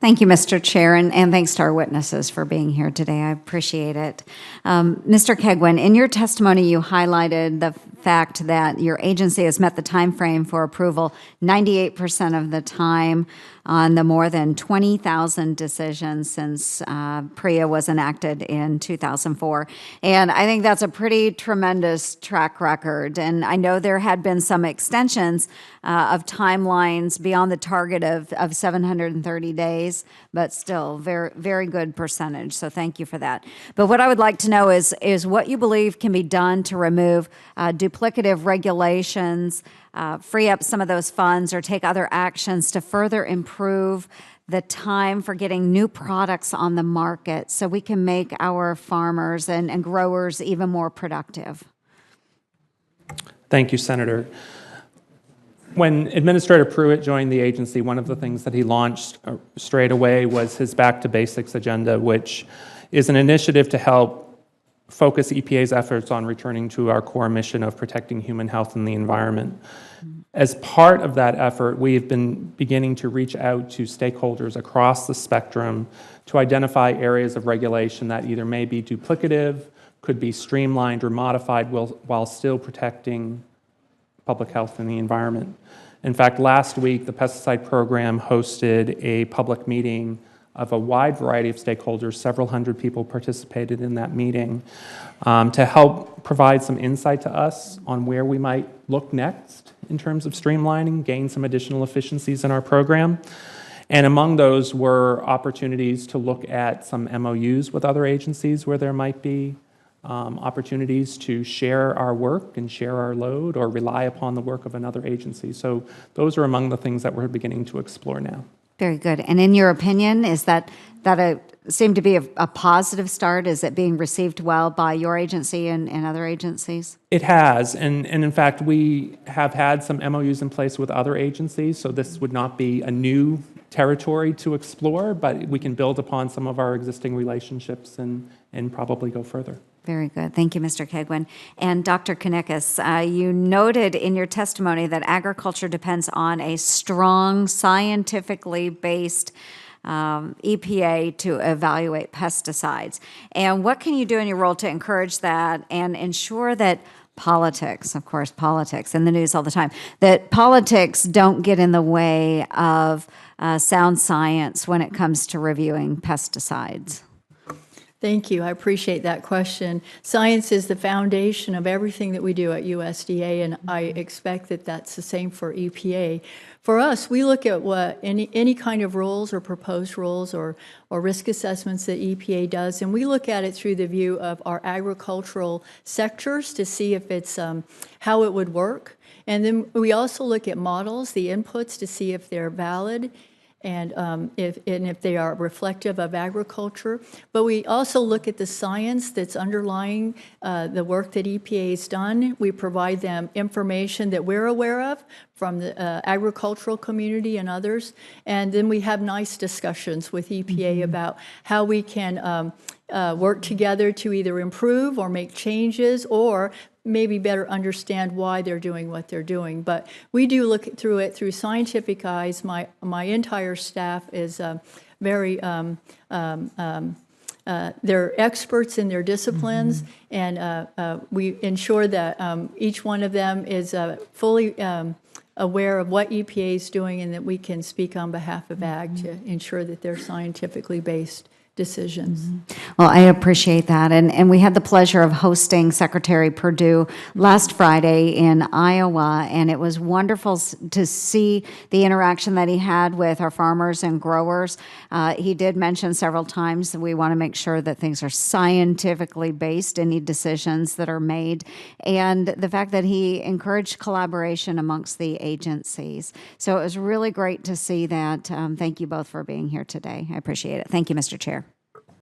Thank you, Mr. Chair, and thanks to our witnesses for being here today. I appreciate it. Mr. Kegwin, in your testimony, you highlighted the fact that your agency has met the time frame for approval 98% of the time on the more than 20,000 decisions since PREA was enacted in 2004. And I think that's a pretty tremendous track record. And I know there had been some extensions of timelines beyond the target of 730 days, but still very, very good percentage. So thank you for that. But what I would like to know is what you believe can be done to remove duplicative regulations, free up some of those funds, or take other actions to further improve the time for getting new products on the market so we can make our farmers and growers even more productive. Thank you, Senator. When Administrator Pruitt joined the agency, one of the things that he launched straight away was his Back to Basics agenda, which is an initiative to help focus EPA's efforts on returning to our core mission of protecting human health and the environment. As part of that effort, we've been beginning to reach out to stakeholders across the spectrum to identify areas of regulation that either may be duplicative, could be streamlined or modified while still protecting public health and the environment. In fact, last week, the pesticide program hosted a public meeting of a wide variety of stakeholders. Several hundred people participated in that meeting to help provide some insight to us on where we might look next in terms of streamlining, gain some additional efficiencies in our program. And among those were opportunities to look at some MOUs with other agencies where there might be opportunities to share our work and share our load or rely upon the work of another agency. So those are among the things that we're beginning to explore now. Very good. And in your opinion, is that seemed to be a positive start? Is it being received well by your agency and other agencies? It has. And in fact, we have had some MOUs in place with other agencies, so this would not be a new territory to explore, but we can build upon some of our existing relationships and probably go further. Very good. Thank you, Mr. Kegwin. And Dr. Kanikas, you noted in your testimony that agriculture depends on a strong, scientifically based EPA to evaluate pesticides. And what can you do in your role to encourage that and ensure that politics, of course, politics in the news all the time, that politics don't get in the way of sound science when it comes to reviewing pesticides? Thank you. I appreciate that question. Science is the foundation of everything that we do at USDA, and I expect that that's the same for EPA. For us, we look at what any kind of rules or proposed rules or risk assessments that EPA does, and we look at it through the view of our agricultural sectors to see if it's how it would work. And then we also look at models, the inputs, to see if they're valid and if they are reflective of agriculture. But we also look at the science that's underlying the work that EPA has done. We provide them information that we're aware of from the agricultural community and others. And then we have nice discussions with EPA about how we can work together to either improve or make changes or maybe better understand why they're doing what they're doing. But we do look through it through scientific eyes. My entire staff is very, they're experts in their disciplines, and we ensure that each one of them is fully aware of what EPA is doing and that we can speak on behalf of Ag to ensure that they're scientifically based decisions. Well, I appreciate that. And we had the pleasure of hosting Secretary Perdue last Friday in Iowa, and it was wonderful to see the interaction that he had with our farmers and growers. He did mention several times that we want to make sure that things are scientifically based, any decisions that are made, and the fact that he encouraged collaboration amongst the agencies. So it was really great to see that. Thank you both for being here today. I appreciate it. Thank you, Mr. Chair.